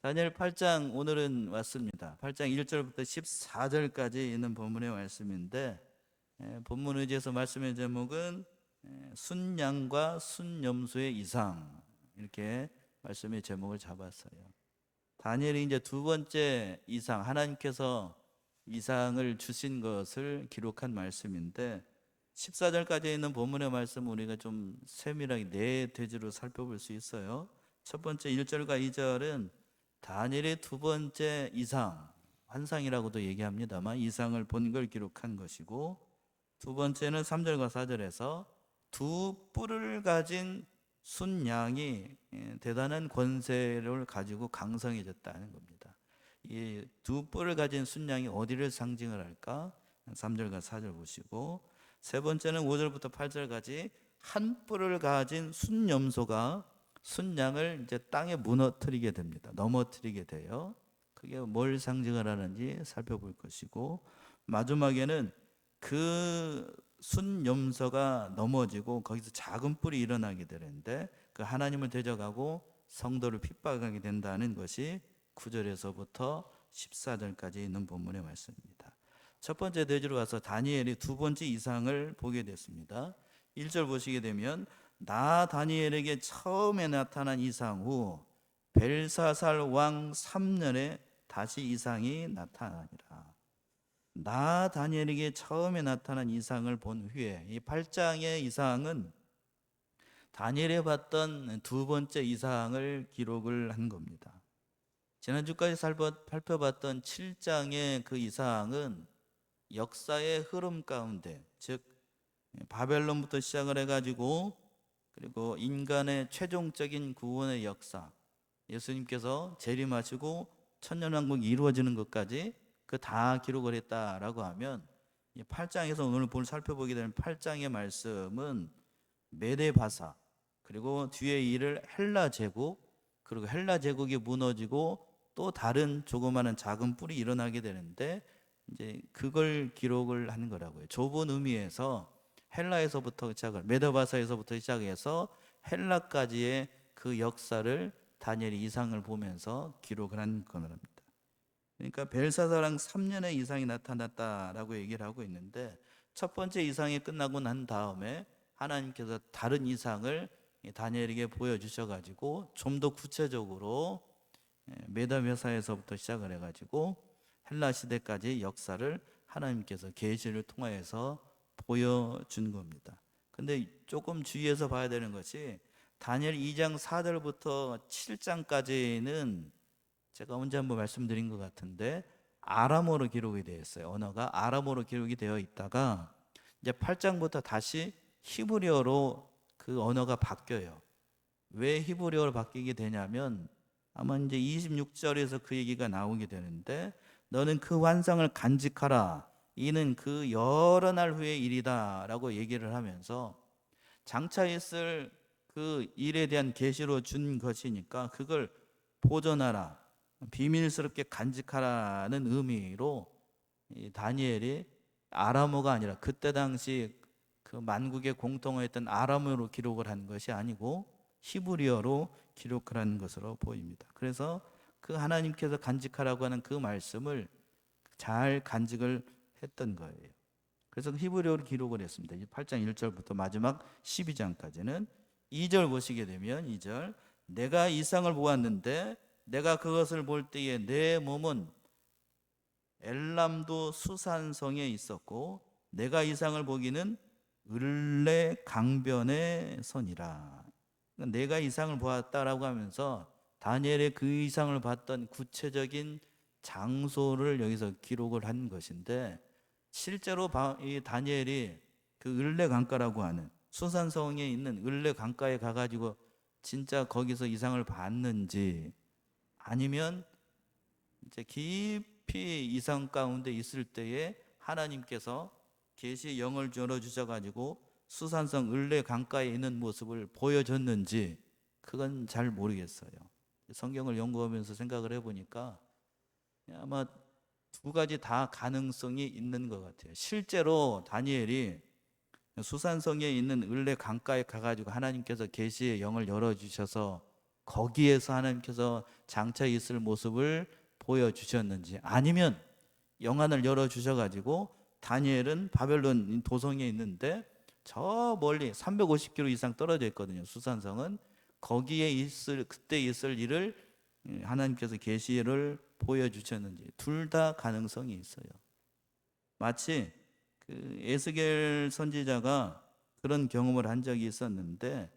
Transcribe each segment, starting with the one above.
다니엘 8장 오늘은 왔습니다. 8장 1절부터 14절까지 있는 본문의 말씀인데 본문 의지에서 말씀의 제목은 순양과 순염소의 이상, 이렇게 말씀의 제목을 잡았어요. 다니엘이 이제 두 번째 이상, 하나님께서 이상을 주신 것을 기록한 말씀인데 14절까지 있는 본문의 말씀 우리가 좀 세밀하게 네 대지로 살펴볼 수 있어요. 첫 번째 1절과 2절은 다니엘의 두 번째 이상, 환상이라고도 얘기합니다만 이상을 본 걸 기록한 것이고, 두 번째는 3절과 4절에서 두 뿔을 가진 순양이 대단한 권세를 가지고 강성해졌다는 겁니다. 이 두 뿔을 가진 순양이 어디를 상징을 할까? 3절과 4절 보시고, 세 번째는 5절부터 8절까지 한 뿔을 가진 순염소가 순양을 이제 땅에 무너뜨리게 됩니다. 넘어뜨리게 돼요. 그게 뭘 상징을 하는지 살펴볼 것이고, 마지막에는 그 순염소가 넘어지고 거기서 작은 뿔이 일어나게 되는데 그 하나님을 대적하고 성도를 핍박하게 된다는 것이 9절에서부터 14절까지 있는 본문의 말씀입니다. 첫 번째 대지로 와서 다니엘이 두 번째 이상을 보게 됐습니다. 1절 보시게 되면 나 다니엘에게 처음에 나타난 이상 후 벨사살 왕 3년에 다시 이상이 나타나니라. 나 다니엘에게 처음에 나타난 이상을 본 후에, 이 8장의 이상은 다니엘이 봤던 두 번째 이상을 기록을 한 겁니다. 지난주까지 살펴봤던 7장의 그 이상은 역사의 흐름 가운데, 즉 바벨론부터 시작을 해가지고 그리고 인간의 최종적인 구원의 역사, 예수님께서 재림하시고 천년왕국이 이루어지는 것까지 그 다 기록을 했다라고 하면, 이 8장에서 오늘 살펴보게 되는 8장의 말씀은 메데바사, 그리고 뒤에 이를 헬라 제국, 그리고 헬라 제국이 무너지고 또 다른 조그마한 작은 뿔이 일어나게 되는데 이제 그걸 기록을 하는 거라고요. 좁은 의미에서 헬라에서부터 시작을, 메데바사에서부터 시작해서 헬라까지의 그 역사를 다니엘이 이상을 보면서 기록을 한 겁니다. 그러니까 벨사사랑 3년의 이상이 나타났다라고 얘기를 하고 있는데, 첫 번째 이상이 끝나고 난 다음에 하나님께서 다른 이상을 다니엘에게 보여주셔가지고 좀 더 구체적으로 메다메사에서부터 시작을 해가지고 헬라 시대까지 역사를 하나님께서 계시를 통하여서 보여준 겁니다. 근데 조금 주의해서 봐야 되는 것이 다니엘 2장 4절부터 7장까지는 제가 언제 한번 말씀드린 것 같은데 아람어로 기록이 되어 있어요. 언어가 아람어로 기록이 되어 있다가 이제 8장부터 다시 히브리어로 그 언어가 바뀌어요. 왜 히브리어로 바뀌게 되냐면 아마 이제 26절에서 그 얘기가 나오게 되는데, 너는 그 환상을 간직하라, 이는 그 여러 날 후의 일이다 라고 얘기를 하면서 장차 있을 그 일에 대한 계시로 준 것이니까 그걸 보존하라, 비밀스럽게 간직하라는 의미로 이 다니엘이 아람어가 아니라 그때 당시 그 만국의 공통어였던 아람어로 기록을 한 것이 아니고 히브리어로 기록을 한 것으로 보입니다. 그래서 그 하나님께서 간직하라고 하는 그 말씀을 잘 간직을 했던 거예요. 그래서 히브리어로 기록을 했습니다. 8장 1절부터 마지막 12장까지는 2절 보시게 되면 2절, 내가 이상을 보았는데 내가 그것을 볼 때에 내 몸은 엘람도 수산성에 있었고 내가 이상을 보기는 을레 강변에 선이라. 그러니까 내가 이상을 보았다라고 하면서 다니엘의 그 이상을 봤던 구체적인 장소를 여기서 기록을 한 것인데, 실제로 이 다니엘이 그 을레 강가라고 하는 수산성에 있는 을레 강가에 가가지고 진짜 거기서 이상을 봤는지, 아니면 이제 깊이 이상 가운데 있을 때에 하나님께서 계시의 영을 열어 주셔가지고 수산성 을레 강가에 있는 모습을 보여줬는지 그건 잘 모르겠어요. 성경을 연구하면서 생각을 해보니까 아마 두 가지 다 가능성이 있는 것 같아요. 실제로 다니엘이 수산성에 있는 을레 강가에 가가지고 하나님께서 계시의 영을 열어주셔서 거기에서 하나님께서 장차 있을 모습을 보여주셨는지, 아니면 영안을 열어주셔가지고 다니엘은 바벨론 도성에 있는데 저 멀리 350km 이상 떨어져 있거든요. 수산성은. 거기에 그때 있을 일을 하나님께서 계시를 보여주셨는지, 둘 다 가능성이 있어요. 마치 그 에스겔 선지자가 그런 경험을 한 적이 있었는데,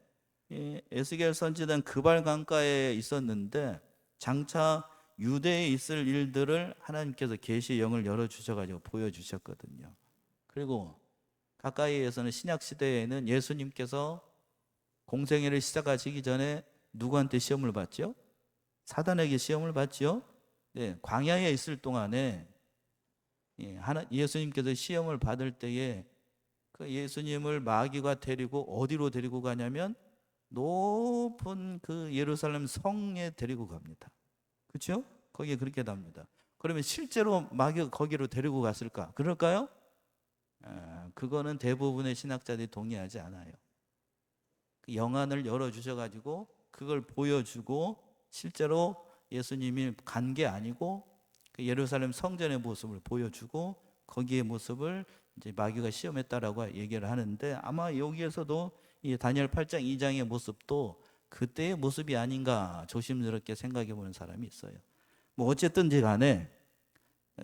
에스겔 선지자는 그발 강가에 있었는데 장차 유대에 있을 일들을 하나님께서 계시의 영을 열어주셔가지고 보여주셨거든요. 그리고 가까이에서는 신약 시대에는 예수님께서 공생애를 시작하시기 전에 누구한테 시험을 받죠? 사단에게 시험을 받죠. 네, 광야에 있을 동안에 예수님께서 시험을 받을 때에 그 예수님을 마귀가 데리고 어디로 데리고 가냐면 높은 그 예루살렘 성에 데리고 갑니다. 그렇죠? 거기에 그렇게 답니다. 그러면 실제로 마귀가 거기로 데리고 갔을까? 그럴까요? 그거는 대부분의 신학자들이 동의하지 않아요. 영안을 열어주셔가지고 그걸 보여주고 실제로 예수님이 간 게 아니고 그 예루살렘 성전의 모습을 보여주고 거기의 모습을 이제 마귀가 시험했다라고 얘기를 하는데, 아마 여기에서도 이 다니엘 8장 2장의 모습도 그때의 모습이 아닌가 조심스럽게 생각해 보는 사람이 있어요. 뭐 어쨌든지 간에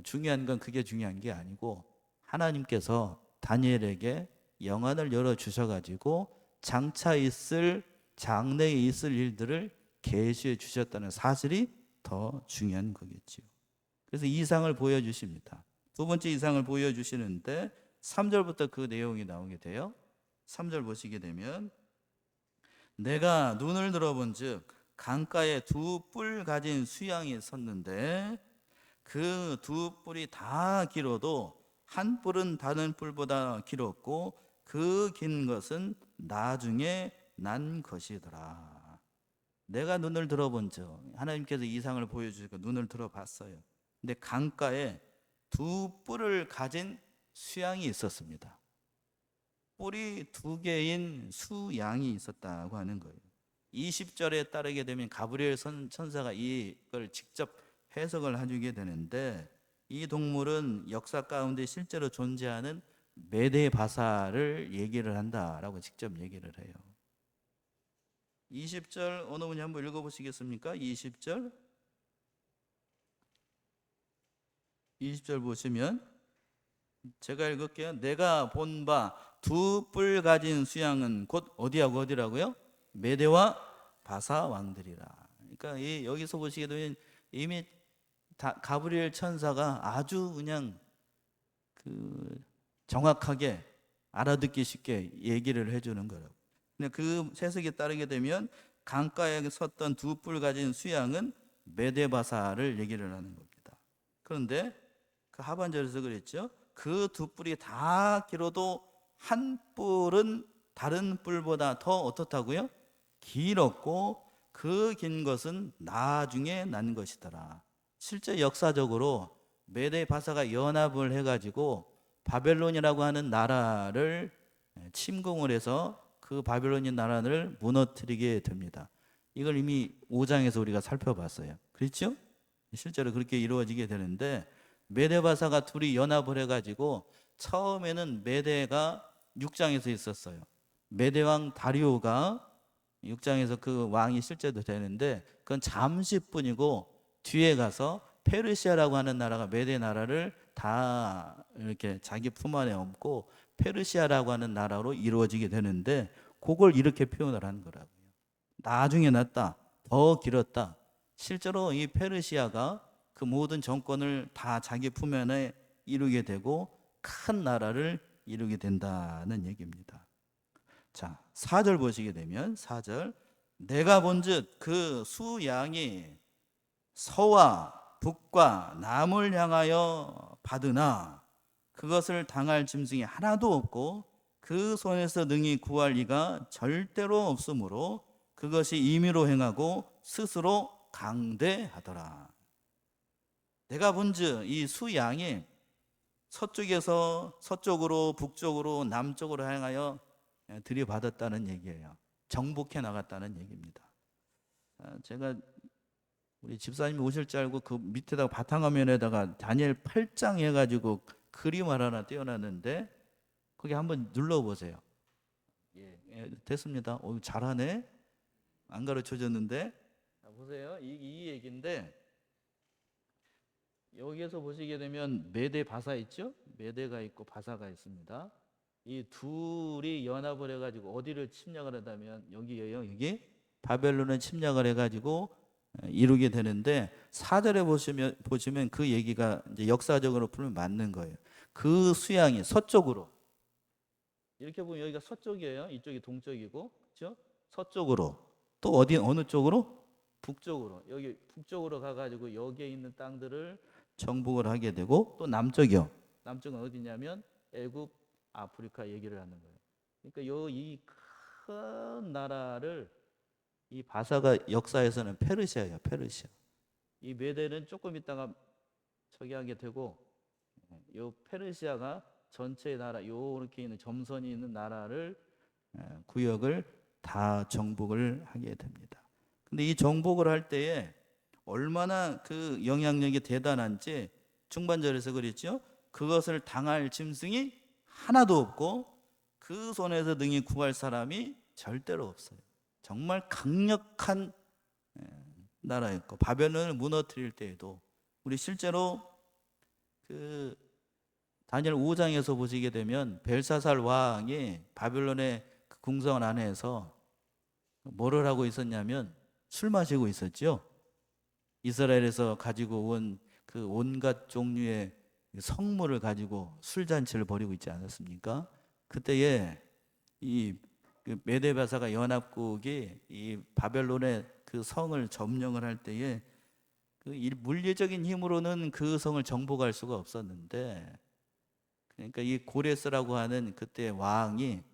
중요한 건 그게 중요한 게 아니고, 하나님께서 다니엘에게 영안을 열어 주셔가지고 장차 있을, 장래에 있을 일들을 계시해 주셨다는 사실이 더 중요한 거겠지요. 그래서 이상을 보여주십니다. 두 번째 이상을 보여주시는데 3절부터 그 내용이 나오게 돼요. 3절 보시게 되면, 내가 눈을 들어본 즉 강가에 두 뿔 가진 수양이 섰는데 그 두 뿔이 다 길어도 한 뿔은 다른 뿔보다 길었고 그 긴 것은 나중에 난 것이더라. 내가 눈을 들어본 즉, 하나님께서 이상을 보여주시고 눈을 들어봤어요. 근데 강가에 두 뿔을 가진 수양이 있었습니다. 뿔이 두 개인 수양이 있었다고 하는 거예요. 20절에 따르게 되면 가브리엘 천사가 이걸 직접 해석을 해주게 되는데, 이 동물은 역사 가운데 실제로 존재하는 메데바사를 얘기를 한다라고 직접 얘기를 해요. 20절 어느 분이 한번 읽어보시겠습니까? 20절 보시면 제가 읽을게요. 내가 본 바 두 뿔 가진 수양은 곧 어디하고 어디라고요? 메대와 바사 왕들이라. 그러니까 여기서 보시게 되면 이미 가브리엘 천사가 아주 그냥 그 정확하게 알아듣기 쉽게 얘기를 해주는 거라고. 근데 그 해석에 따르게 되면 강가에 섰던 두 뿔 가진 수양은 메데바사를 얘기를 하는 겁니다. 그런데 그 하반절에서 그랬죠. 그 두 뿔이 다 길어도 한 뿔은 다른 뿔보다 더 어떻다고요? 길었고 그 긴 것은 나중에 난 것이더라. 실제 역사적으로 메데바사가 연합을 해가지고 바벨론이라고 하는 나라를 침공을 해서 그 바벨론인 나라를 무너뜨리게 됩니다. 이걸 이미 5장에서 우리가 살펴봤어요. 그렇죠? 실제로 그렇게 이루어지게 되는데, 메데바사가 둘이 연합을 해가지고 처음에는 메데가 6장에서 있었어요. 메데왕 다리오가 6장에서 그 왕이 실제도 되는데 그건 잠시뿐이고, 뒤에 가서 페르시아라고 하는 나라가 메데 나라를 다 이렇게 자기 품 안에 얹고 페르시아라고 하는 나라로 이루어지게 되는데, 그걸 이렇게 표현을 하는 거라고요. 나중에 났다, 더 길었다. 실제로 이 페르시아가 그 모든 정권을 다 자기 품 안에 이루게 되고 큰 나라를 이루게 된다는 얘기입니다. 자, 4절 보시게 되면 4절, 내가 본즉 그 수양이 서와 북과 남을 향하여 받으나 그것을 당할 짐승이 하나도 없고 그 손에서 능히 구할 이가 절대로 없으므로 그것이 임의로 행하고 스스로 강대하더라. 내가 본즉 이 수양이 서쪽에서 서쪽으로 북쪽으로 남쪽으로 향하여 들이받았다는 얘기예요. 정복해 나갔다는 얘기입니다. 제가 우리 집사님이 오실 줄 알고 그 밑에다가 바탕화면에다가 다니엘 8장 해가지고 그림을 하나 띄워놨는데 거기 한번 눌러보세요. 예, 됐습니다. 잘하네. 안 가르쳐줬는데. 자, 보세요. 이 얘기인데 여기에서 보시게 되면 메대 바사 있죠? 메대가 있고 바사가 있습니다. 이 둘이 연합을 해가지고 어디를 침략을 하다면 여기에요. 여기 바벨론을 침략을 해가지고 이루게 되는데 4절에 보시면 그 얘기가 이제 역사적으로 풀면 맞는 거예요. 그 수양이 서쪽으로 이렇게 보면 여기가 서쪽이에요. 이쪽이 동쪽이고, 그렇죠? 서쪽으로 또 어느 쪽으로? 북쪽으로. 여기 북쪽으로 가가지고 여기에 있는 땅들을 정복을 하게 되고 또 남쪽이요. 남쪽은 어디냐면 애굽, 아프리카 얘기를 하는 거예요. 그러니까 이 큰 나라를 이 바사가 역사에서는 페르시아예요. 페르시아. 이 메대는 조금 있다가 처리하게 되고 요 페르시아가 전체 나라 요렇게 있는 점선이 있는 나라를 구역을 다 정복을 하게 됩니다. 근데 이 정복을 할 때에 얼마나 그 영향력이 대단한지 중반절에서 그랬죠. 그것을 당할 짐승이 하나도 없고 그 손에서 능히 구할 사람이 절대로 없어요. 정말 강력한 나라였고 바벨론을 무너뜨릴 때에도 우리 실제로 그 다니엘 5장에서 보시게 되면 벨사살 왕이 바벨론의 그 궁성 안에서 뭐를 하고 있었냐면 술 마시고 있었죠. 이스라엘에서 가지고 온 그 온갖 종류의 성물을 가지고 술잔치를 벌이고 있지 않았습니까? 그때에 이 메데바사가 연합국이 이 바벨론의 그 성을 점령을 할 때에 그 물리적인 힘으로는 그 성을 정복할 수가 없었는데, 그러니까 이 고레스라고 하는 그때 왕이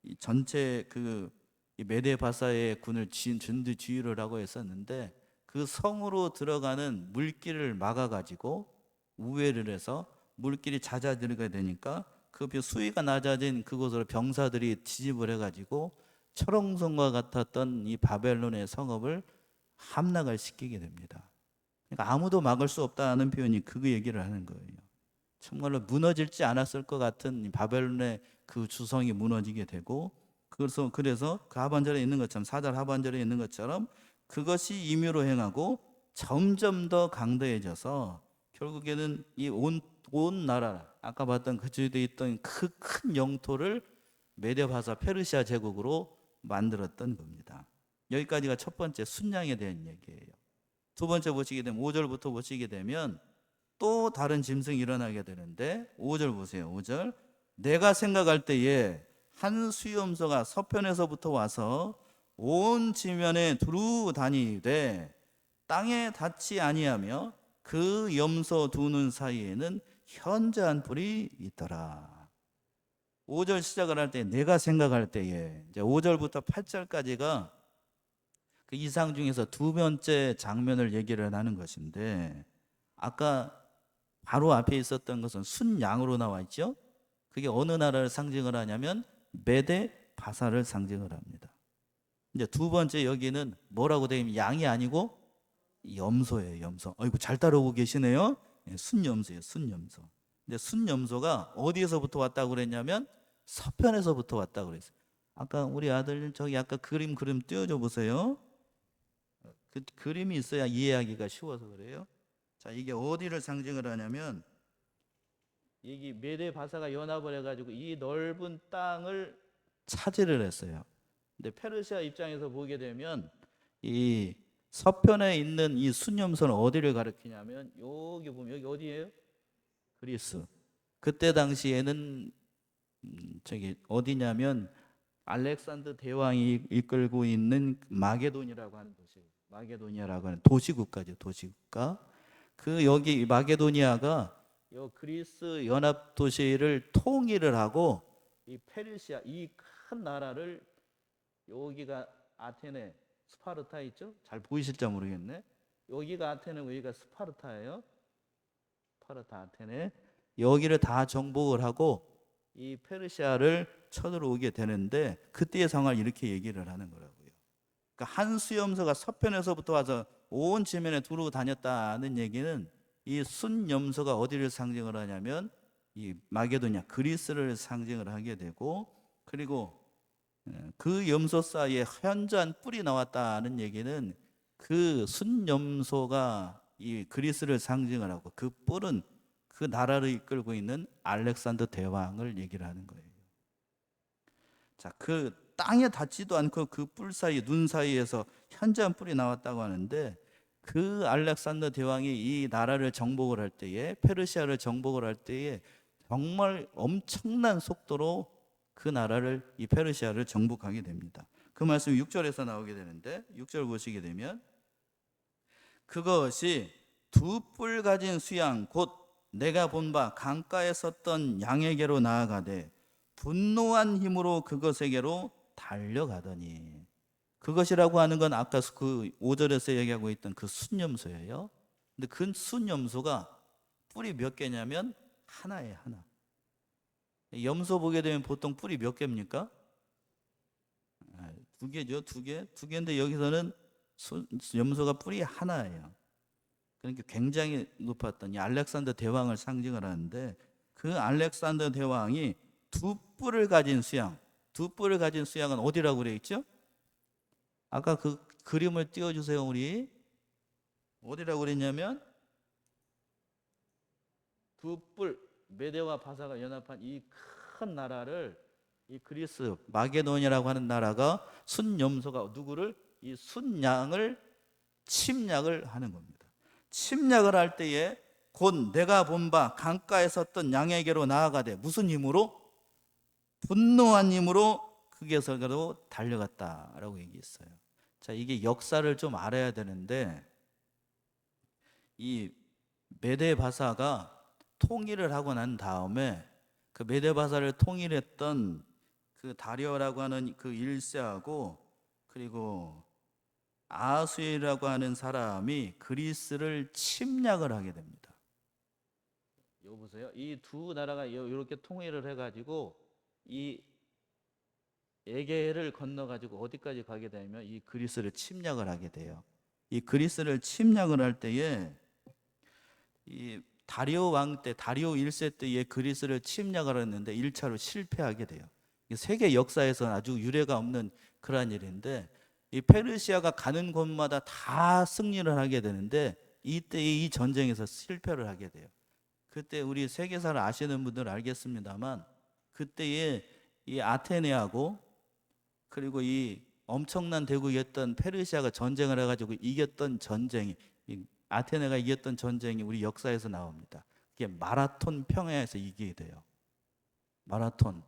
이 전체 그 메데바사의 군을 전두지휘를 하고 있었는데 그 성으로 들어가는 물길을 막아가지고 우회를 해서 물길이 잦아들게 되니까 그 수위가 낮아진 그곳으로 병사들이 진입을 해가지고 철옹성과 같았던 이 바벨론의 성읍을 함락을 시키게 됩니다. 그러니까 아무도 막을 수 없다는 표현이 그 얘기를 하는 거예요. 정말로 무너질지 않았을 것 같은 바벨론의 그 주성이 무너지게 되고, 그래서 그 하반절에 있는 것처럼 4절 하반절에 있는 것처럼 그것이 임의로 행하고 점점 더 강대해져서 결국에는 이 온 나라, 아까 봤던 그 주위에 있던 그 큰 영토를 메데바사 페르시아 제국으로 만들었던 겁니다. 여기까지가 첫 번째 순양에 대한 얘기예요. 두 번째 보시게 되면 5절부터 보시게 되면 또 다른 짐승이 일어나게 되는데 5절 보세요. 5절 내가 생각할 때에 한 수염소가 서편에서부터 와서 온 지면에 두루 다니되 땅에 닿지 아니하며 그 염소 두 눈 사이에는 현저한 뿔이 있더라. 5절 시작을 할 때 내가 생각할 때에 이제 5절부터 8절까지가 그 이상 중에서 두 번째 장면을 얘기를 하는 것인데, 아까 바로 앞에 있었던 것은 순양으로 나와 있죠. 그게 어느 나라를 상징을 하냐면 메데 바사를 상징을 합니다. 이제 두 번째 여기는 뭐라고 되어 있냐면 양이 아니고 염소예요. 염소. 아이고 잘 따라오고 계시네요. 순염소예요. 순염소. 근데 순염소가 어디에서부터 왔다고 그랬냐면 서편에서부터 왔다고 그랬어요. 아까 우리 아들 저기 아까 그림 띄워줘 보세요. 그 그림이 있어야 이해하기가 쉬워서 그래요. 자, 이게 어디를 상징을 하냐면 여기 메데 바사가 연합을 해가지고 이 넓은 땅을 차지를 했어요. 근데 페르시아 입장에서 보게 되면 이 서편에 있는 이 순염소는 어디를 가리키냐면 여기 보면 여기 어디예요? 그리스. 그때 당시에는 저기 어디냐면 알렉산더 대왕이 이끌고 있는 마게돈이라고 하는 도시, 마게도니아라고 하는 도시국가죠. 도시국가. 그 여기 마게도니아가 이 그리스 연합 도시를 통일을 하고 이 페르시아 이 큰 나라를, 여기가 아테네 스파르타 있죠? 잘 보이실지 모르겠네. 여기가 아테네고 여기가 스파르타예요. 스파르타 아테네. 여기를 다 정복을 하고 이 페르시아를 쳐들어오게 되는데 그때의 상황을 이렇게 얘기를 하는 거라고요. 그러니까 한 수염소가 서편에서부터 와서 온 지면에 두르고 다녔다는 얘기는 이 순염소가 어디를 상징을 하냐면 이 마게도냐 그리스를 상징을 하게 되고, 그리고 그 염소 사이에 현저한 뿔이 나왔다는 얘기는 그 순염소가 이 그리스를 상징을 하고, 그 뿔은 그 나라를 이끌고 있는 알렉산더 대왕을 얘기를 하는 거예요. 자, 그 땅에 닿지도 않고 그 뿔 사이, 눈 사이에서 현저한 뿔이 나왔다고 하는데, 그 알렉산더 대왕이 이 나라를 정복을 할 때에, 페르시아를 정복을 할 때에 정말 엄청난 속도로 그 나라를, 이 페르시아를 정복하게 됩니다. 그 말씀이 6절에서 나오게 되는데, 6절 보시게 되면 그것이 두 뿔 가진 수양 곧 내가 본 바 강가에 섰던 양에게로 나아가되 분노한 힘으로 그것에게로 달려가더니, 그것이라고 하는 건 아까 그 5절에서 얘기하고 있던 그 순염소예요. 근데 그 순염소가 뿔이 몇 개냐면 하나예요, 하나. 염소 보게 되면 보통 뿔이 몇 개입니까? 두 개죠, 두 개. 두 개인데 여기서는 염소가 뿔이 하나예요. 그러니까 굉장히 높았던 이 알렉산더 대왕을 상징을 하는데, 그 알렉산더 대왕이 두 뿔을 가진 수양, 두 뿔을 가진 수양은 어디라고 그래 있죠? 아까 그 그림을 띄워주세요. 우리 어디라고 그랬냐면 두 뿔, 메대와 바사가 연합한 이 큰 나라를, 이 그리스 마게도니아라고 하는 나라가 순염소가 누구를, 이 순양을 침략을 하는 겁니다. 침략을 할 때에 곧 내가 본 바 강가에 섰던 양에게로 나아가되 무슨 힘으로? 분노한 힘으로 그게서로 달려갔다라고 얘기했어요. 자, 이게 역사를 좀 알아야 되는데, 이 메데바사가 통일을 하고 난 다음에 그 메데바사를 통일했던 그 다리오라고 하는 그 1세하고 그리고 아하수에라고 하는 사람이 그리스를 침략을 하게 됩니다. 이거 보세요. 이 두 나라가 이렇게 통일을 해가지고 이 에게해를 건너가지고 어디까지 가게 되면 이 그리스를 침략을 하게 돼요. 이 그리스를 침략을 할 때에 이 다리오 왕 때, 다리오 1세 때에 그리스를 침략을 했는데 1차로 실패하게 돼요. 세계 역사에서는 아주 유례가 없는 그러한 일인데, 이 페르시아가 가는 곳마다 다 승리를 하게 되는데 이때 이 전쟁에서 실패를 하게 돼요. 그때 우리 세계사를 아시는 분들은 알겠습니다만, 그때에 이 아테네하고 그리고 이 엄청난 대국이었던 페르시아가 전쟁을 해가지고 이겼던 전쟁이, 아테네가 이겼던 전쟁이 우리 역사에서 나옵니다. 그게 마라톤 평야에서 이기게 돼요. 마라톤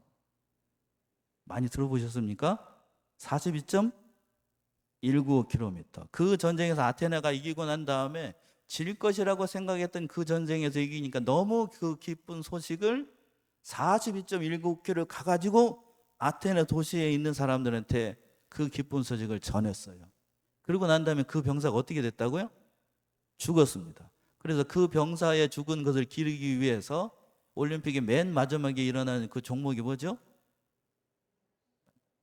많이 들어보셨습니까? 42.195km. 그 전쟁에서 아테네가 이기고 난 다음에 질 것이라고 생각했던 그 전쟁에서 이기니까 너무 그 기쁜 소식을 42.195km 가가지고 아테네 도시에 있는 사람들한테 그 기쁜 소식을 전했어요. 그리고 난 다음에 그 병사가 어떻게 됐다고요? 죽었습니다. 그래서 그 병사의 죽은 것을 기리기 위해서 올림픽의 맨 마지막에 일어나는 그 종목이 뭐죠?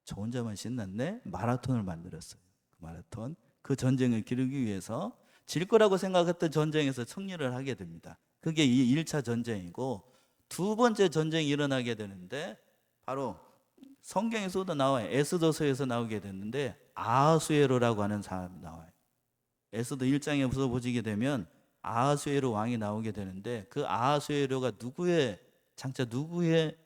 저 혼자만 신났네? 마라톤을 만들었어요. 그 마라톤. 그 전쟁을 기르기 위해서 질 거라고 생각했던 전쟁에서 승리를 하게 됩니다. 그게 이 1차 전쟁이고, 두 번째 전쟁이 일어나게 되는데 바로 성경에서도 나와요. 에스더서에서 나오게 됐는데 아하수에로라고 하는 사람이 나와요. 에스더 1장에 보시게 되면 아하수에로 왕이 나오게 되는데, 그 아하수에로가 누구의 장차 누구의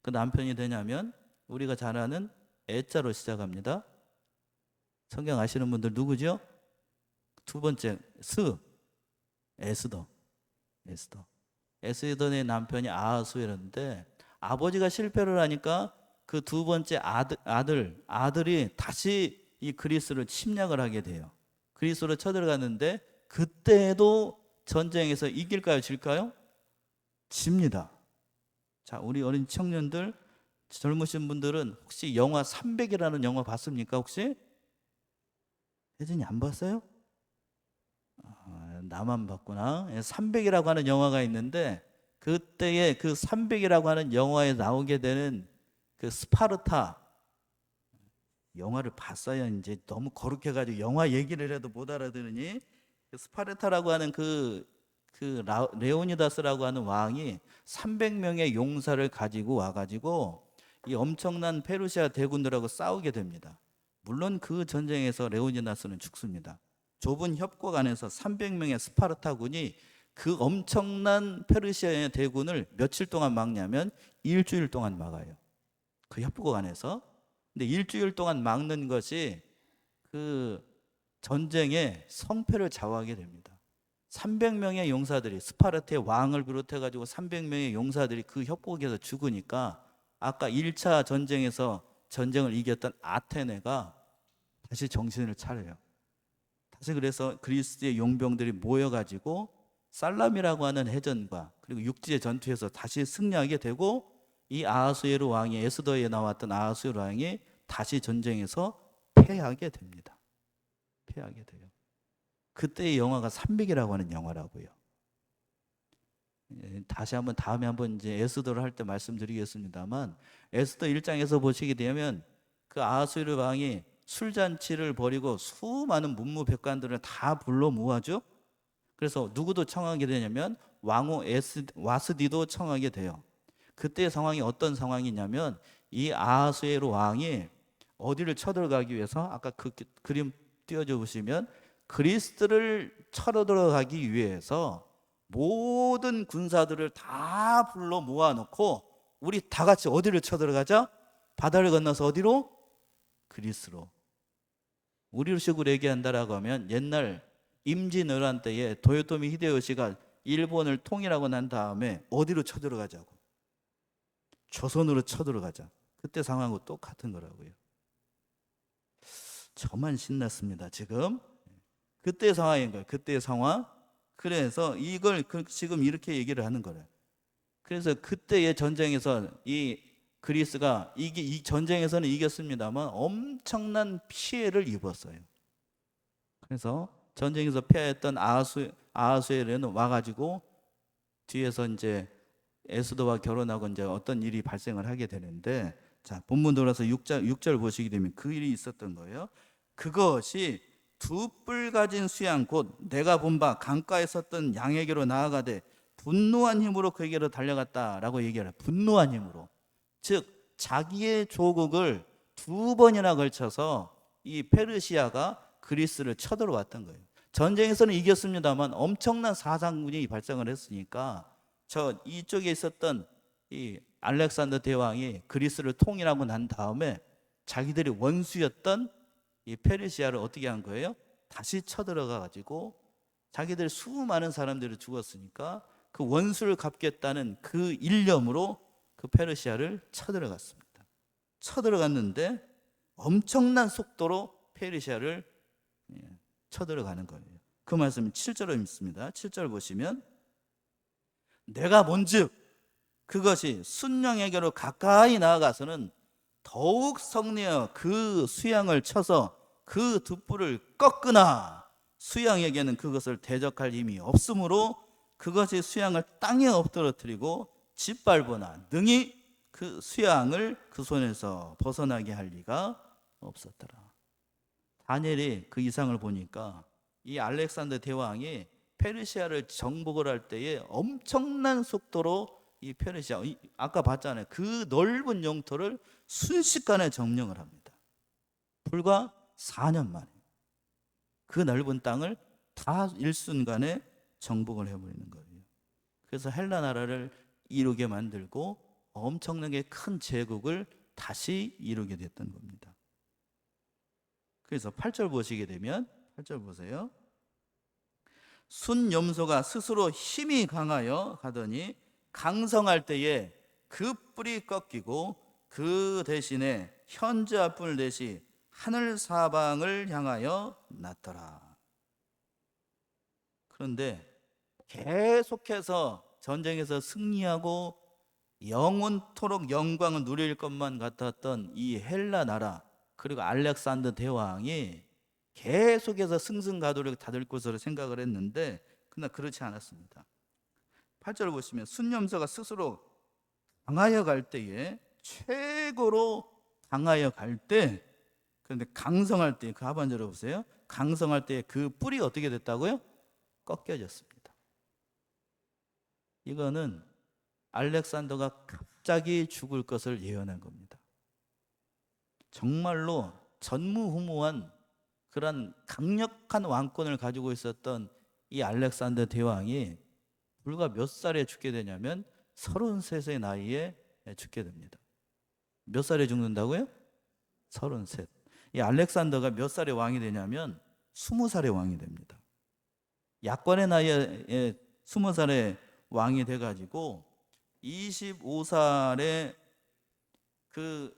그 남편이 되냐면 우리가 잘 아는 에자로 시작합니다. 성경 아시는 분들 누구죠? 두 번째 에스더. 에스더의 남편이 아하수에로인데, 아버지가 실패를 하니까 그 두 번째 아들이 다시 이 그리스를 침략을 하게 돼요. 그리스로 쳐들어갔는데 그때도 전쟁에서 이길까요, 질까요? 집니다. 자, 우리 어린 청년들, 젊으신 분들은 혹시 영화 300이라는 영화 봤습니까? 혹시? 혜진이 안 봤어요? 나만 봤구나. 300이라고 하는 영화가 있는데, 그때의 그 300이라고 하는 영화에 나오게 되는 그 스파르타, 영화를 봤어야 이제 너무 거룩해가지고 영화 얘기를 해도 못 알아들으니 스파르타라고 하는 레오니다스라고 하는 왕이 300명의 용사를 가지고 와가지고 이 엄청난 페르시아 대군들하고 싸우게 됩니다. 물론 그 전쟁에서 레오니다스는 죽습니다. 좁은 협곡 안에서 300명의 스파르타군이 그 엄청난 페르시아의 대군을 며칠 동안 막냐면 일주일 동안 막아요. 그 협곡 안에서. 근데 일주일 동안 막는 것이 그 전쟁의 성패를 좌우하게 됩니다. 300명의 용사들이, 스파르타의 왕을 비롯해 가지고 300명의 용사들이 그 협곡에서 죽으니까 아까 1차 전쟁에서 전쟁을 이겼던 아테네가 다시 정신을 차려요. 다시 그래서 그리스의 용병들이 모여가지고 살람이라고 하는 해전과 그리고 육지의 전투에서 다시 승리하게 되고, 이 아하수에로 왕이, 에스더에 나왔던 아하수에로 왕이 다시 전쟁에서 패하게 됩니다. 패하게 돼요. 그때의 영화가 삼백이라고 하는 영화라고요. 다시 한번 다음에 한번 이제 에스더를 할 때 말씀드리겠습니다만, 에스더 1장에서 보시게 되면 그 아하수에로 왕이 술잔치를 벌이고 수많은 문무백관들을 다 불러 모아죠. 그래서 누구도 청하게 되냐면 왕후 와스디도 청하게 돼요. 그때 상황이 어떤 상황이냐면 이 아하수에로 왕이 어디를 쳐들어가기 위해서, 아까 그 그림 띄워줘 보시면 그리스를 쳐들어가기 위해서 모든 군사들을 다 불러 모아놓고 우리 다 같이 어디를 쳐들어가자? 바다를 건너서 어디로? 그리스로. 우리 식으로 얘기한다라고 하면 옛날 임진왜란 때에 도요토미 히데요시가 일본을 통일하고 난 다음에 어디로 쳐들어가자고? 조선으로 쳐들어가자. 그때 상황하고 똑같은 거라고요. 저만 신났습니다 지금. 그때의 상황인 거예요. 그때의 상황. 그래서 이걸 지금 이렇게 얘기를 하는 거예요. 그래서 그때의 전쟁에서 이 그리스가 이 전쟁에서는 이겼습니다만 엄청난 피해를 입었어요. 그래서 전쟁에서 패했던 아하수에르는 와가지고 뒤에서 이제 에스더와 결혼하고 이제 어떤 일이 발생을 하게 되는데, 자 본문 돌아서 6절 보시게 되면 그 일이 있었던 거예요. 그것이 두 뿔 가진 수양 곧 내가 본 바 강가에 섰던 양에게로 나아가되 분노한 힘으로 그에게로 달려갔다라고 얘기해요. 분노한 힘으로. 즉 자기의 조국을 두 번이나 걸쳐서 이 페르시아가 그리스를 쳐들어왔던 거예요. 전쟁에서는 이겼습니다만 엄청난 사상군이 발생을 했으니까 저 이쪽에 있었던 이 알렉산더 대왕이 그리스를 통일하고 난 다음에 자기들이 원수였던 이 페르시아를 어떻게 한 거예요? 다시 쳐들어가 가지고 자기들 수많은 사람들이 죽었으니까 그 원수를 갚겠다는 그 일념으로 그 페르시아를 쳐들어갔습니다. 쳐들어갔는데 엄청난 속도로 페르시아를 쳐들어가는 거예요. 그 말씀이 7절에 있습니다. 7절 보시면 내가 본즉 그것이 순양에게로 가까이 나아가서는 더욱 성내어 그 수양을 쳐서 그 돛불을 꺾으나 수양에게는 그것을 대적할 힘이 없으므로 그것이 수양을 땅에 엎드러뜨리고 짓밟으나 능히 그 수양을 그 손에서 벗어나게 할 리가 없었더라. 다니엘이 그 이상을 보니까 이 알렉산더 대왕이 페르시아를 정복을 할 때에 엄청난 속도로 이 페르시아, 아까 봤잖아요. 그 넓은 영토를 순식간에 점령을 합니다. 불과 4년 만에 그 넓은 땅을 다 일순간에 정복을 해버리는 거예요. 그래서 헬라 나라를 이루게 만들고 엄청나게 큰 제국을 다시 이루게 됐던 겁니다. 그래서 8절 보시게 되면 8절 보세요. 순염소가 스스로 힘이 강하여 가더니 강성할 때에 그 뿔이 꺾이고 그 대신에 현저한 뿔 대신 하늘 사방을 향하여 났더라. 그런데 계속해서 전쟁에서 승리하고 영원토록 영광을 누릴 것만 같았던 이 헬라 나라, 그리고 알렉산더 대왕이 계속해서 승승가도를 다들 것으로 생각을 했는데 그러나 그렇지 않았습니다. 8절을 보시면 순념서가 스스로 강하여 갈 때에, 최고로 강하여 갈 때 그런데 강성할 때, 그 하반절을 보세요. 강성할 때 그 뿔이 어떻게 됐다고요? 꺾여졌습니다. 이거는 알렉산더가 갑자기 죽을 것을 예언한 겁니다. 정말로 전무후무한 그런 강력한 왕권을 가지고 있었던 이 알렉산더 대왕이 불과 몇 살에 죽게 되냐면 33세 나이에 죽게 됩니다. 몇 살에 죽는다고요? 33. 이 알렉산더가 몇 살에 왕이 되냐면 20살에 왕이 됩니다. 약관의 나이에 20살에 왕이 돼가지고 25살에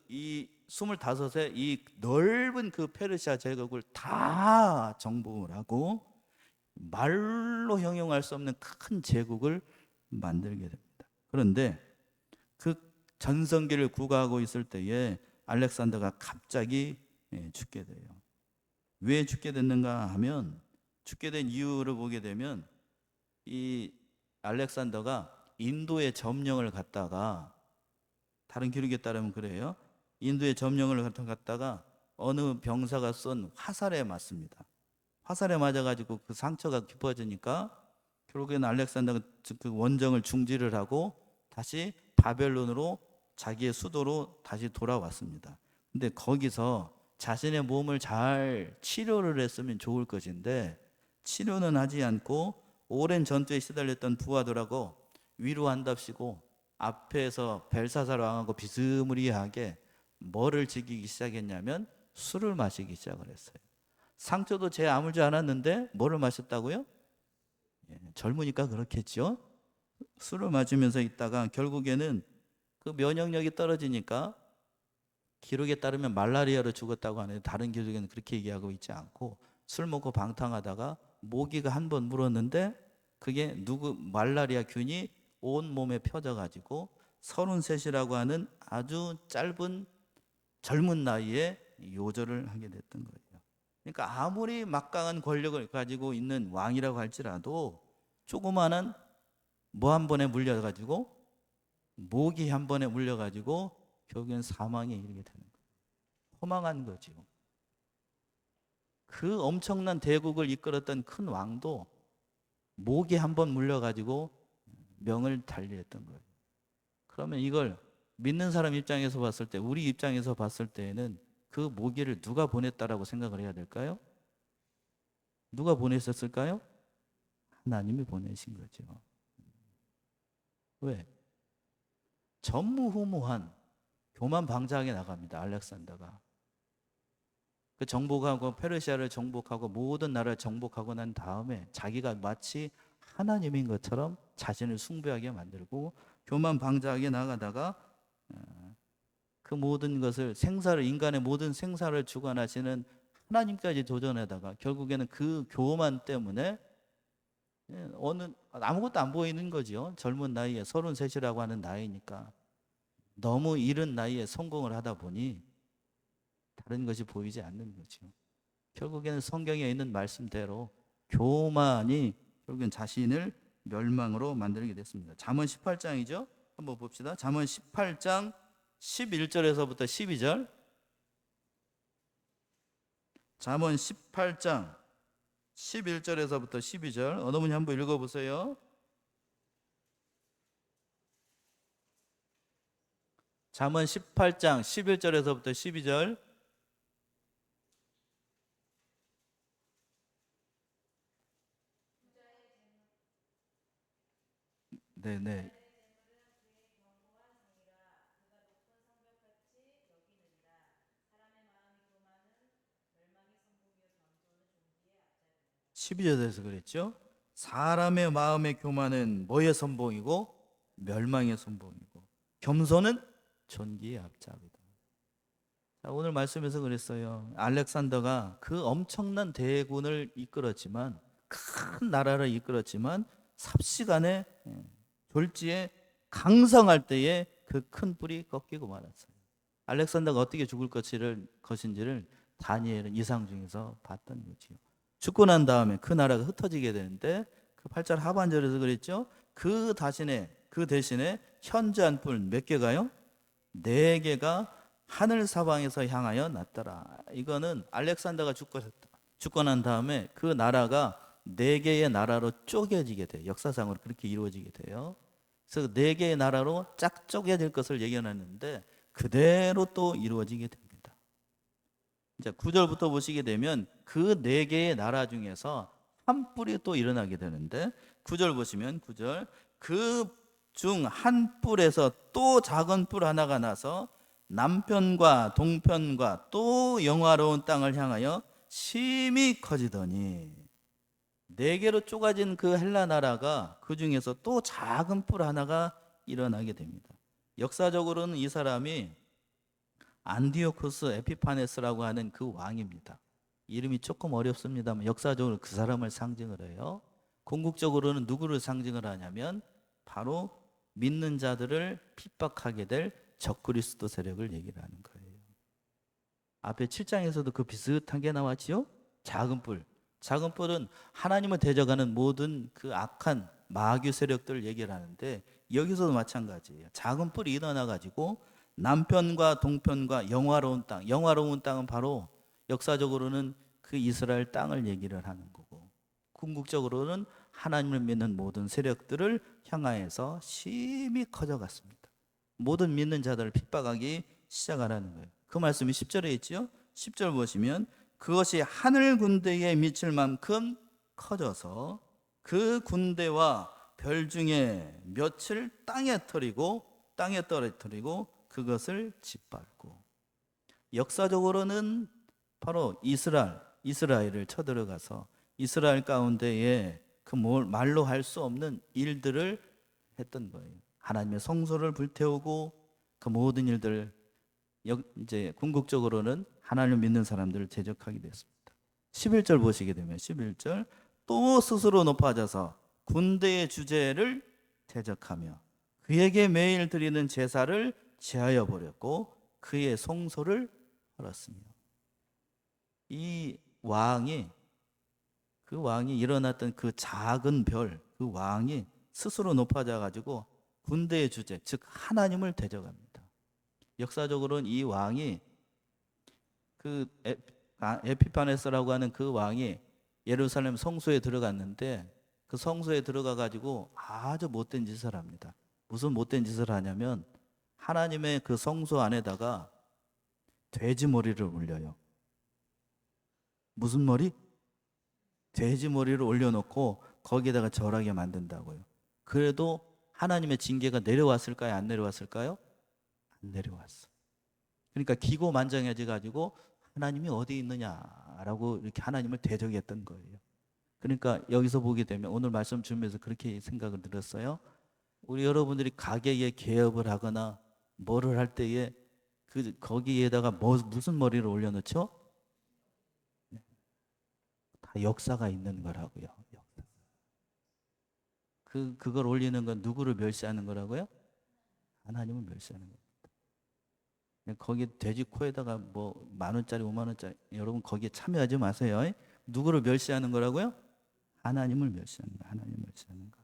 이 25세 이 넓은 그 페르시아 제국을 다 정복을 하고 말로 형용할 수 없는 큰 제국을 만들게 됩니다. 그런데 그 전성기를 구가하고 있을 때에 알렉산더가 갑자기 죽게 돼요. 왜 죽게 됐는가 하면, 죽게 된 이유를 보게 되면 이 알렉산더가 인도의 점령을 갔다가, 다른 기록에 따르면 그래요. 인도의 점령을 갔다가 어느 병사가 쏜 화살에 맞습니다. 화살에 맞아가지고 그 상처가 깊어지니까 결국에는 알렉산더가 그 원정을 중지를 하고 다시 바벨론으로, 자기의 수도로 다시 돌아왔습니다. 근데 거기서 자신의 몸을 잘 치료를 했으면 좋을 것인데 치료는 하지 않고 오랜 전투에 시달렸던 부하들하고 위로한답시고 앞에서 벨사살 왕하고 비스무리하게 뭐를 즐기기 시작했냐면 술을 마시기 시작을 했어요. 상처도 제 아물지 않았는데 뭐를 마셨다고요? 젊으니까 그렇겠죠. 술을 마시면서 있다가 결국에는 그 면역력이 떨어지니까, 기록에 따르면 말라리아로 죽었다고 하는데 다른 기록에는 그렇게 얘기하고 있지 않고, 술 먹고 방탕하다가 모기가 한 번 물었는데 그게 말라리아 균이 온 몸에 펴져가지고 33이라고 하는 아주 짧은 젊은 나이에 요절을 하게 됐던 거예요. 그러니까 아무리 막강한 권력을 가지고 있는 왕이라고 할지라도 조그마한 뭐 한 번에 물려가지고, 모기 한 번에 물려가지고 결국엔 사망에 이르게 되는 거예요. 허망한 거죠. 그 엄청난 대국을 이끌었던 큰 왕도 모기 한 번 물려가지고 명을 달리했던 거예요. 그러면 이걸 믿는 사람 입장에서 봤을 때, 우리 입장에서 봤을 때에는 그 모기를 누가 보냈다라고 생각을 해야 될까요? 누가 보냈었을까요? 하나님이 보내신 거죠. 왜? 전무후무한 교만방자하게 나갑니다. 알렉산더가. 그 정복하고 페르시아를 정복하고 모든 나라를 정복하고 난 다음에 자기가 마치 하나님인 것처럼 자신을 숭배하게 만들고 교만방자하게 나가다가 그 모든 것을, 인간의 모든 생사를 주관하시는 하나님까지 도전하다가 결국에는 그 교만 때문에 아무것도 안 보이는 거죠. 젊은 나이에 33이라고 하는 나이니까 너무 이른 나이에 성공을 하다 보니 다른 것이 보이지 않는 거죠. 결국에는 성경에 있는 말씀대로 교만이 결국엔 자신을 멸망으로 만들게 됐습니다. 잠언 18장이죠. 한번 봅시다. 잠언 18장 11절에서부터 12절. 잠언 18장 11절에서부터 12절. 어느 분이 한번 읽어보세요. 잠언 18장 11절에서부터 12절. 네네. 십이절에서 그랬죠. 사람의 마음의 교만은 뭐의 선봉이고 멸망의 선봉이고 겸손은 존귀의 앞잡이다. 자, 오늘 말씀에서 그랬어요. 알렉산더가 그 엄청난 대군을 이끌었지만, 큰 나라를 이끌었지만 삽시간에 졸지에 강성할 때에 그 큰 뿔이 꺾이고 말았어요. 알렉산더가 어떻게 죽을 것인지를 다니엘은 이상 중에서 봤던 거지요. 죽고 난 다음에 그 나라가 흩어지게 되는데, 그 8절 하반절에서 그랬죠. 그 대신에 현저한 뿔 몇 개가요? 4개가 하늘 사방에서 향하여 났더라. 이거는 알렉산더가 죽고 난 다음에 그 나라가 네 개의 나라로 쪼개지게 돼요. 역사상으로 그렇게 이루어지게 돼요. 그래서 네 개의 나라로 짝 쪼개질 것을 예견했는데 그대로 또 이루어지게 됩니다. 이제 9절부터 보시게 되면 그 네 개의 나라 중에서 한 뿔이 또 일어나게 되는데 9절 보시면 9절 그 중 한 뿔에서 또 작은 뿔 하나가 나서 남편과 동편과 또 영화로운 땅을 향하여 심히 커지더니 네 개로 쪼가진 그 헬라 나라가 그 중에서 또 작은 뿔 하나가 일어나게 됩니다. 역사적으로는 이 사람이 안디오코스 에피파네스라고 하는 그 왕입니다. 이름이 조금 어렵습니다만 역사적으로 그 사람을 상징을 해요. 궁극적으로는 누구를 상징을 하냐면 바로 믿는 자들을 핍박하게 될 적그리스도 세력을 얘기를 하는 거예요. 앞에 7장에서도 그 비슷한 게 나왔지요. 작은 뿔. 작은 뿔은 하나님을 대적하는 모든 그 악한 마귀 세력들을 얘기를 하는데 여기서도 마찬가지예요. 작은 뿔이 일어나 가지고 남편과 동편과 영화로운 땅. 영화로운 땅은 바로 역사적으로는 그 이스라엘 땅을 얘기를 하는 거고 궁극적으로는 하나님을 믿는 모든 세력들을 향하여서 심히 커져갔습니다. 모든 믿는 자들을 핍박하기 시작하라는 거예요. 그 말씀이 10절에 있죠. 10절 보시면 그것이 하늘 군대에 미칠 만큼 커져서 그 군대와 별 중에 몇을 땅에 떨어뜨리고 그것을 짓밟고 역사적으로는 바로 이스라엘을 쳐들어가서 이스라엘 가운데에 그 말로 할 수 없는 일들을 했던 거예요. 하나님의 성소를 불태우고 그 모든 일들 이제 궁극적으로는 하나님을 믿는 사람들을 대적하게 됐습니다. 11절 보시게 되면 11절 또 스스로 높아져서 군대의 주제를 대적하며 그에게 매일 드리는 제사를 제하여 버렸고 그의 성소를 헐었으며 이 왕이 일어났던 그 작은 별 그 왕이 스스로 높아져 가지고 군대의 주제 즉 하나님을 대적합니다. 역사적으로는 이 왕이 그 에피파네스라고 하는 그 왕이 예루살렘 성소에 들어갔는데 그 성소에 들어가 가지고 아주 못된 짓을 합니다. 무슨 못된 짓을 하냐면 하나님의 그 성소 안에다가 돼지 머리를 올려요. 무슨 머리? 돼지 머리를 올려놓고 거기에다가 절하게 만든다고요. 그래도 하나님의 징계가 내려왔을까요? 안 내려왔을까요? 안 내려왔어. 그러니까 기고만장해져 가지고 하나님이 어디 있느냐라고 이렇게 하나님을 대적했던 거예요. 그러니까 여기서 보게 되면 오늘 말씀 주면서 그렇게 생각을 들었어요. 우리 여러분들이 가게에 개업을 하거나 뭐를 할 때에 거기에다가 무슨 머리를 올려놓죠? 다 역사가 있는 거라고요. 그걸 올리는 건 누구를 멸시하는 거라고요? 하나님을 멸시하는 겁니다. 거기 돼지 코에다가 뭐 10,000원짜리 50,000원짜리 여러분 거기에 참여하지 마세요. 누구를 멸시하는 거라고요? 하나님을 멸시하는 거. 하나님을 멸시하는 거.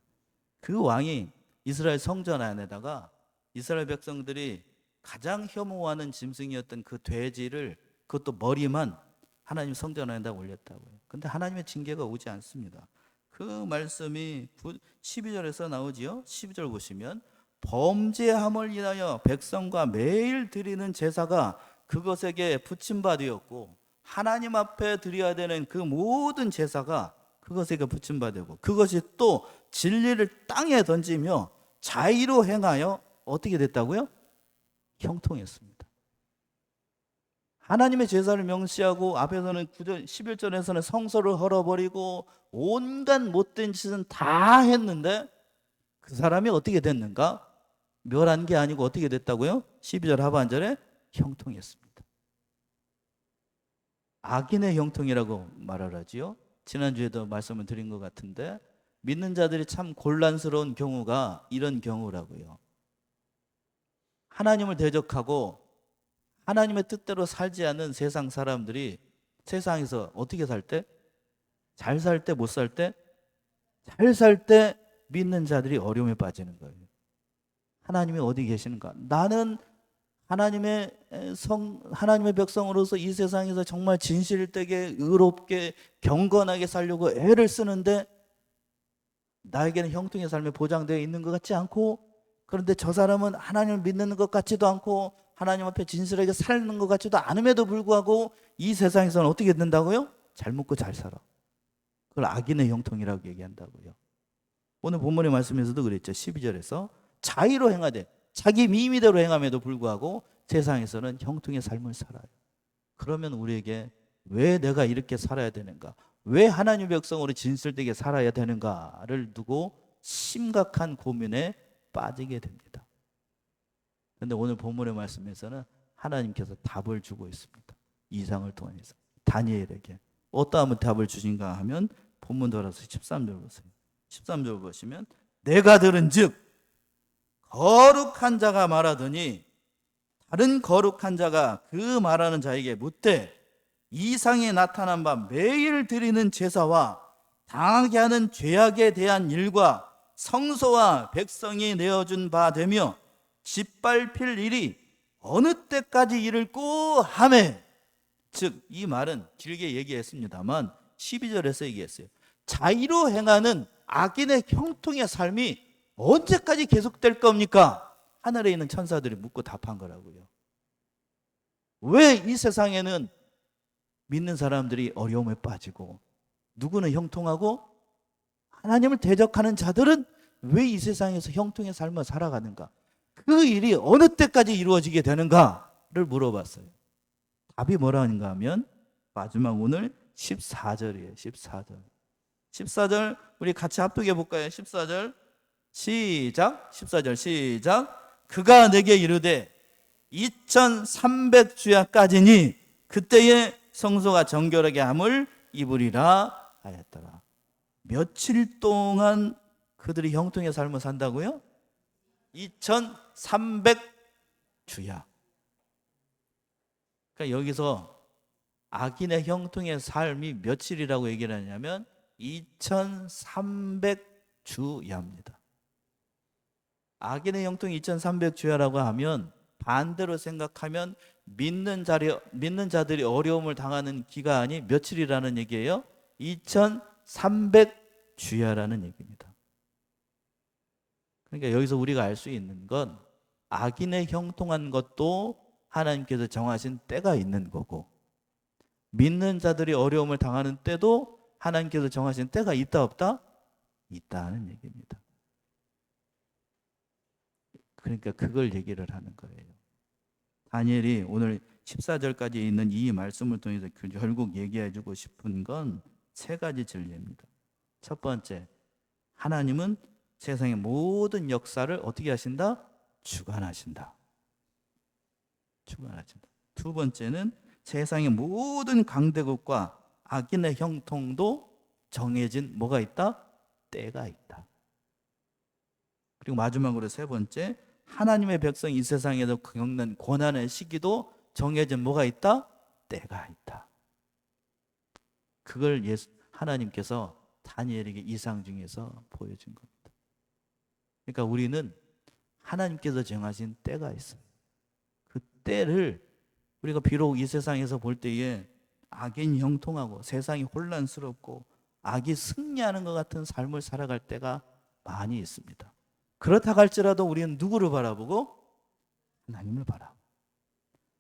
그 왕이 이스라엘 성전 안에다가 이스라엘 백성들이 가장 혐오하는 짐승이었던 그 돼지를 그것도 머리만 하나님 성전 안에다 올렸다고요. 근데 하나님의 징계가 오지 않습니다. 그 말씀이 12절에서 나오지요. 12절 보시면 범죄함을 인하여 백성과 매일 드리는 제사가 그것에게 붙임바되었고 하나님 앞에 드려야 되는 그 모든 제사가 그것에게 붙임바되고 그것이 또 진리를 땅에 던지며 자의로 행하여 어떻게 됐다고요? 형통했습니다. 하나님의 제사를 명시하고 앞에서는 9절 11절에서는 성소를 헐어버리고 온갖 못된 짓은 다 했는데 그 사람이 어떻게 됐는가? 멸한 게 아니고 어떻게 됐다고요? 12절 하반절에 형통했습니다. 악인의 형통이라고 말을 하지요. 지난주에도 말씀을 드린 것 같은데 믿는 자들이 참 곤란스러운 경우가 이런 경우라고요. 하나님을 대적하고 하나님의 뜻대로 살지 않는 세상 사람들이 세상에서 어떻게 살 때? 잘 살 때, 못 살 때? 잘 살 때 믿는 자들이 어려움에 빠지는 거예요. 하나님이 어디 계시는가? 나는 하나님의 백성으로서 이 세상에서 정말 진실되게 의롭게 경건하게 살려고 애를 쓰는데 나에게는 형통의 삶이 보장되어 있는 것 같지 않고, 그런데 저 사람은 하나님을 믿는 것 같지도 않고 하나님 앞에 진실하게 사는 것 같지도 않음에도 불구하고 이 세상에서는 어떻게 된다고요? 잘 먹고 잘 살아. 그걸 악인의 형통이라고 얘기한다고요. 오늘 본문의 말씀에서도 그랬죠. 12절에서 자의로 행하되 자기 미미대로 행함에도 불구하고 세상에서는 형통의 삶을 살아요. 그러면 우리에게 왜 내가 이렇게 살아야 되는가, 왜 하나님의 백성으로 진실되게 살아야 되는가를 두고 심각한 고민에 빠지게 됩니다. 그런데 오늘 본문의 말씀에서는 하나님께서 답을 주고 있습니다. 이상을 통해서 다니엘에게 어떠한 답을 주신가 하면 본문 돌아서 13절 보세요. 13절 보시면 내가 들은즉 거룩한 자가 말하더니 다른 거룩한 자가 그 말하는 자에게 묻되 이상에 나타난 바 매일 드리는 제사와 당하게 하는 죄악에 대한 일과 성소와 백성이 내어준 바 되며 짓밟힐 일이 어느 때까지 이를꼬 하매. 즉 이 말은 길게 얘기했습니다만 12절에서 얘기했어요. 자의로 행하는 악인의 형통의 삶이 언제까지 계속될 겁니까? 하늘에 있는 천사들이 묻고 답한 거라고요. 왜 이 세상에는 믿는 사람들이 어려움에 빠지고 누구는 형통하고 하나님을 대적하는 자들은 왜 이 세상에서 형통의 삶을 살아가는가? 그 일이 어느 때까지 이루어지게 되는가를 물어봤어요. 답이 뭐라는가 하면 마지막 오늘 14절이에요. 14절 우리 같이 합독해 볼까요? 14절 시작. 14절 시작. 그가 내게 이르되 2300주야까지니 그때에 성소가 정결하게 함을 입으리라 하였더라. 며칠 동안 그들이 형통의 삶을 산다고요? 2300주야. 그러니까 여기서 악인의 형통의 삶이 며칠이라고 얘기를 하냐면 2300주야입니다. 악인의 형통이 2300주야라고 하면 반대로 생각하면 믿는 자들이 어려움을 당하는 기간이 며칠이라는 얘기예요? 2300주야라는 얘기입니다. 그러니까 여기서 우리가 알 수 있는 건 악인의 형통한 것도 하나님께서 정하신 때가 있는 거고, 믿는 자들이 어려움을 당하는 때도 하나님께서 정하신 때가 있다 없다? 있다는 얘기입니다. 그러니까 그걸 얘기를 하는 거예요. 다니엘이 오늘 14절까지 있는 이 말씀을 통해서 결국 얘기해 주고 싶은 건 세 가지 진리입니다. 첫 번째, 하나님은 세상의 모든 역사를 어떻게 하신다? 주관하신다. 두 번째는 세상의 모든 강대국과 악인의 형통도 정해진 뭐가 있다? 때가 있다. 그리고 마지막으로 세 번째, 하나님의 백성 이 세상에서 겪는 고난의 시기도 정해진 뭐가 있다? 때가 있다. 그걸 하나님께서 다니엘에게 이상 중에서 보여준 겁니다. 그러니까 우리는 하나님께서 정하신 때가 있어요. 그 때를 우리가 비록 이 세상에서 볼 때에 악인 형통하고 세상이 혼란스럽고 악이 승리하는 것 같은 삶을 살아갈 때가 많이 있습니다. 그렇다 할지라도 우리는 누구를 바라보고? 하나님을 바라보고,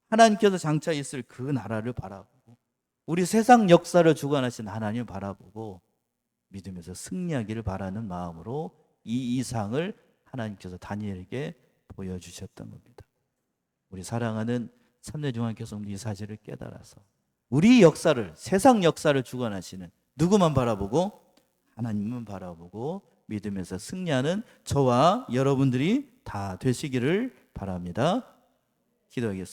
하나님께서 장차 있을 그 나라를 바라보고, 우리 세상 역사를 주관하신 하나님을 바라보고 믿으면서 승리하기를 바라는 마음으로 이 이상을 하나님께서 다니엘에게 보여주셨던 겁니다. 우리 사랑하는 삼례중앙교회성 이 사실을 깨달아서 우리 역사를, 세상 역사를 주관하시는 누구만 바라보고? 하나님만 바라보고 믿으면서 승리하는 저와 여러분들이 다 되시기를 바랍니다. 기도하겠습니다.